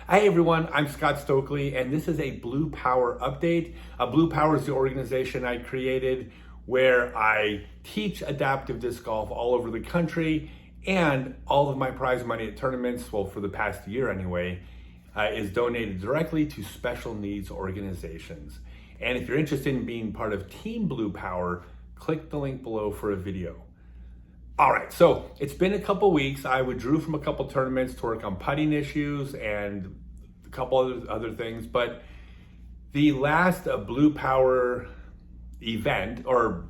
Hey everyone, I'm Scott Stokely, and this is a Blue Power update. Blue Power is the organization I created where I teach adaptive disc golf all over the country, and all of my prize money at tournaments, well, for the past year anyway, is donated directly to special needs organizations. And if you're interested in being part of Team Blue Power, click the link below for a video. All right, so it's been a couple weeks. I withdrew from a couple tournaments to work on putting issues and a couple other things, but the last Blue Power event, or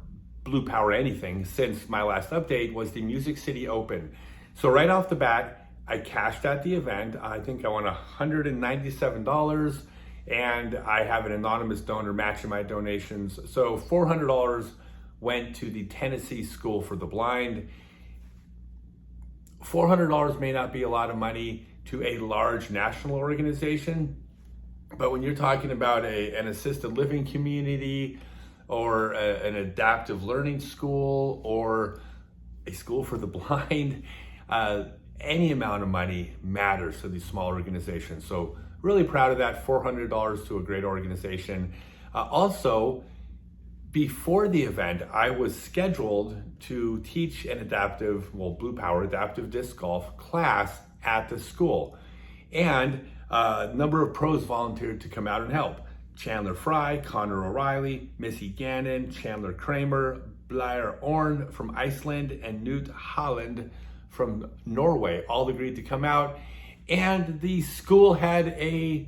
Blue Power anything, since my last update was the Music City Open. So right off the bat, I cashed at the event. I think I won $197, and I have an anonymous donor matching my donations. So $400 went to the Tennessee School for the Blind. $400 may not be a lot of money to a large national organization, but when you're talking about an assisted living community or an adaptive learning school or a school for the blind, any amount of money matters to these small organizations. So really proud of that, $400 to a great organization. Also, before the event, I was scheduled to teach an Blue Power adaptive disc golf class at the school. And a number of pros volunteered to come out and help. Chandler Fry, Connor O'Reilly, Missy Gannon, Chandler Kramer, Blair Orn from Iceland, and Knut Holland from Norway all agreed to come out. And the school had a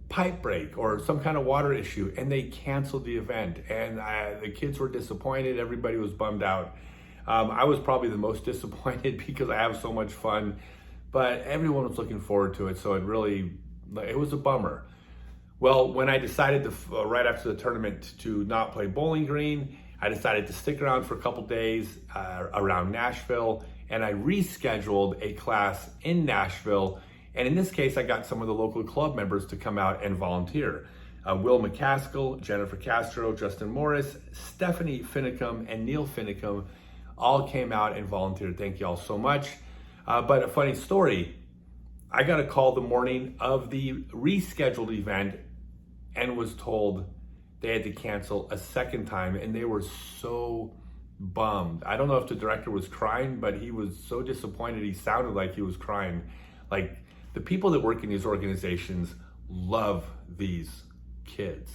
pipe break or some kind of water issue, and they canceled the event, and the kids were disappointed. Everybody was bummed out. I was probably the most disappointed because I have so much fun, but everyone was looking forward to it, so it was a bummer. Well, when I decided to right after the tournament to not play Bowling Green, I decided to stick around for a couple days around Nashville, and I rescheduled a class in Nashville. And in this case, I got some of the local club members to come out and volunteer. Will McCaskill, Jennifer Castro, Justin Morris, Stephanie Finicum, and Neil Finicum all came out and volunteered. Thank you all so much. But a funny story, I got a call the morning of the rescheduled event and was told they had to cancel a second time, and they were so bummed. I don't know if the director was crying, but he was so disappointed. He sounded like he was crying. Like, the people that work in these organizations love these kids.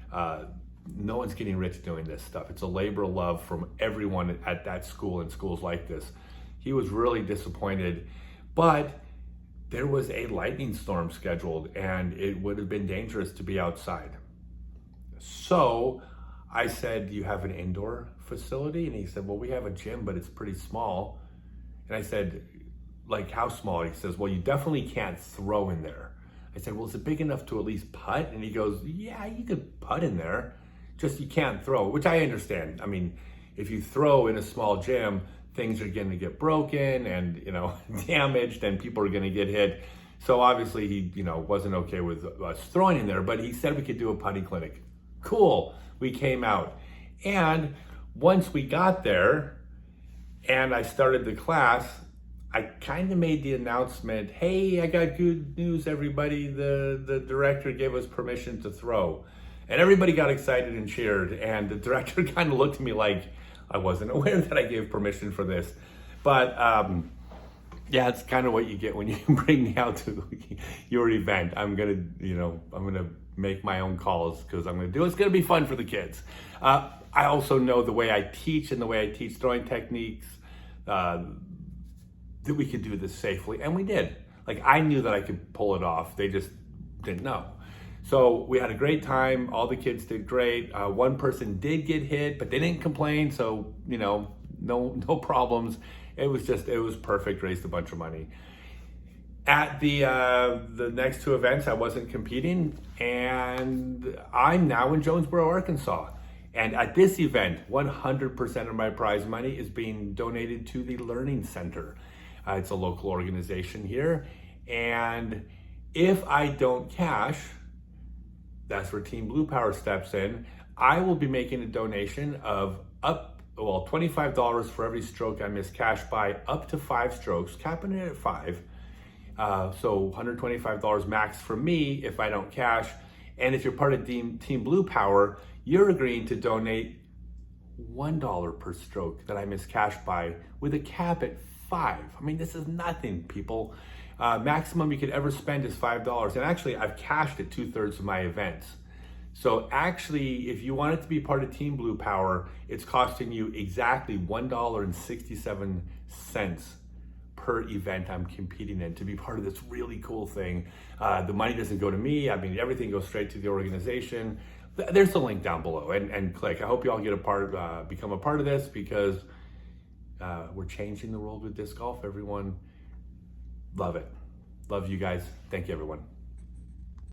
No one's getting rich doing this stuff. It's a labor of love from everyone at that school and schools like this. He was really disappointed, but there was a lightning storm scheduled, and it would have been dangerous to be outside. So I said, "Do you have an indoor facility?" And he said, "Well, we have a gym, but it's pretty small." And I said, "Like, how small?" He says, "Well, you definitely can't throw in there." I said, "Well, is it big enough to at least putt?" And he goes, "Yeah, you could putt in there, just you can't throw," which I understand. I mean, if you throw in a small gym, things are going to get broken and, damaged, and people are going to get hit. So obviously he, wasn't okay with us throwing in there, but he said we could do a putting clinic. Cool. We came out. And once we got there and I started the class, I kind of made the announcement, "Hey, I got good news, everybody. The director gave us permission to throw." And everybody got excited and cheered. And the director kind of looked at me like I wasn't aware that I gave permission for this. But yeah, it's kind of what you get when you bring me out to your event. I'm going to make my own calls because it's going to be fun for the kids. I also know the way I teach and the way I teach throwing techniques, that we could do this safely, and we did. Like, I knew that I could pull it off. They just didn't know. So we had a great time. All the kids did great. One person did get hit, but they didn't complain. So, no problems. It was perfect. Raised a bunch of money. At the next two events, I wasn't competing, and I'm now in Jonesboro, Arkansas. And at this event, 100% of my prize money is being donated to the Learning Center. It's a local organization here. And if I don't cash, that's where Team Blue Power steps in. I will be making a donation of $25 for every stroke I miss cash by, up to 5 strokes, capping it at 5. So $125 max from me if I don't cash. And if you're part of Team Blue Power, you're agreeing to donate $1 per stroke that I miss cash by, with a cap at 5. I mean, this is nothing, people. Maximum you could ever spend is $5. And actually, I've cashed at 2/3 of my events. So actually, if you want it to be part of Team Blue Power, it's costing you exactly $1.67 per event I'm competing in to be part of this really cool thing. The money doesn't go to me. I mean, everything goes straight to the organization. There's a link down below, and click. I hope you all get become a part of this, because we're changing the world with disc golf. Everyone, love it. Love you guys. Thank you, everyone.